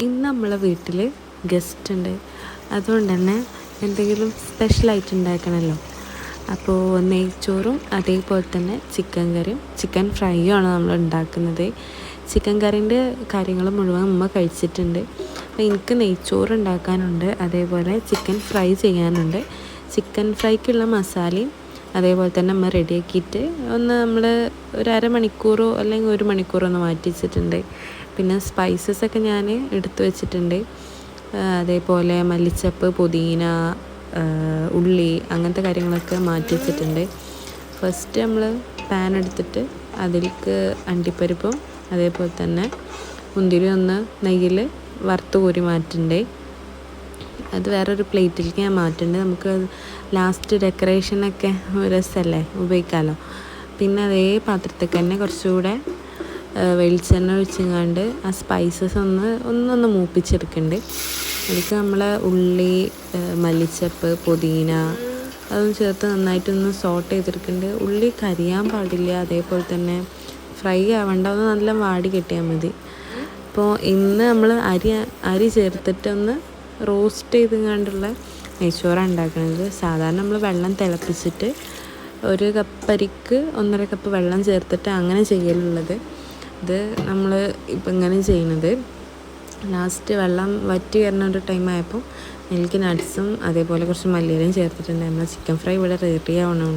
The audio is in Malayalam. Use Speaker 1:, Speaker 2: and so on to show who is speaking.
Speaker 1: ഇന്ന് നമ്മളെ വീട്ടിൽ ഗസ്റ്റ് ഉണ്ട്. അതുകൊണ്ട് തന്നെ എന്തെങ്കിലും സ്പെഷ്യലായിട്ട് ഉണ്ടാക്കണമല്ലോ. അപ്പോൾ നെയ്ച്ചോറും അതേപോലെ തന്നെ ചിക്കൻ കറിയും ചിക്കൻ ഫ്രൈയും ആണ് നമ്മൾ ഉണ്ടാക്കുന്നത്. ചിക്കൻ കറീൻ്റെ കാര്യങ്ങൾ മുഴുവൻ ഉമ്മ കഴിച്ചിട്ടുണ്ട്. അപ്പോൾ എനിക്ക് നെയ്ച്ചോറ് ഉണ്ടാക്കാനുണ്ട്, അതേപോലെ ചിക്കൻ ഫ്രൈ ചെയ്യാനുണ്ട്. ചിക്കൻ ഫ്രൈക്കുള്ള മസാലയും അതേപോലെ തന്നെ നമ്മൾ റെഡിയാക്കിയിട്ട് ഒന്ന് നമ്മൾ ഒരു അരമണിക്കൂറോ അല്ലെങ്കിൽ ഒരു മണിക്കൂറോ ഒന്ന് മാറ്റി വെച്ചിട്ടുണ്ട്. പിന്നെ സ്പൈസസൊക്കെ ഞാൻ എടുത്തു വെച്ചിട്ടുണ്ട്. അതേപോലെ മല്ലിച്ചപ്പ്, പുതിന, ഉള്ളി അങ്ങനത്തെ കാര്യങ്ങളൊക്കെ മാറ്റി വെച്ചിട്ടുണ്ട്. ഫസ്റ്റ് നമ്മൾ പാൻ എടുത്തിട്ട് അതിലേക്ക് അണ്ടിപ്പരിപ്പും അതേപോലെ തന്നെ മുന്തിരി ഒന്ന് നെയ്യിൽ വറുത്ത് കോരി മാറ്റണ്ടേ. അത് വേറൊരു പ്ലേറ്റിലേക്ക് ഞാൻ മാറ്റുന്നുണ്ട്. നമുക്ക് ലാസ്റ്റ് ഡെക്കറേഷനൊക്കെ രസമല്ലേ, ഉപയോഗിക്കാമല്ലോ. പിന്നെ അതേ പാത്രത്തേക്ക് തന്നെ കുറച്ചുകൂടെ വെളിച്ചെണ്ണ ഒഴിച്ചങ്ങാണ്ട് ആ സ്പൈസസ് ഒന്നൊന്ന് മൂപ്പിച്ചെടുക്കുന്നുണ്ട്. അതിലേക്ക് നമ്മൾ ഉള്ളി, മല്ലിച്ചപ്പ്, പുതിന അതൊന്ന് ചേർത്ത് നന്നായിട്ടൊന്ന് സോട്ട് ചെയ്തെടുക്കുന്നുണ്ട്. ഉള്ളി കരിയാൻ പാടില്ല, അതേപോലെ തന്നെ ഫ്രൈ ആവേണ്ട, ഒന്ന് നല്ല വാടി കിട്ടിയാൽ മതി. അപ്പോൾ ഇന്ന് നമ്മൾ അരി ചേർത്തിട്ടൊന്ന് റോസ്റ്റ് ചെയ്തുകൊണ്ടുള്ള നെയ്ച്ചോറാണ് ഉണ്ടാക്കുന്നത്. സാധാരണ നമ്മൾ വെള്ളം തിളപ്പിച്ചിട്ട് 1 കപ്പ് അരിക്ക് 1.5 കപ്പ് വെള്ളം ചേർത്തിട്ട് അങ്ങനെ ചെയ്യലുള്ളത്. ഇത് നമ്മൾ ഇപ്പം ഇങ്ങനെ ചെയ്യുന്നത്. ലാസ്റ്റ് വെള്ളം വറ്റി വരുന്ന ഒരു ടൈം ആയപ്പോൾ എനിക്ക് നട്ട്സും അതേപോലെ കുറച്ച് മല്ലിയിലയും ചേർത്തിട്ടുണ്ട്. നമ്മൾ ചിക്കൻ ഫ്രൈ ഇവിടെ റെഡി ആവണം.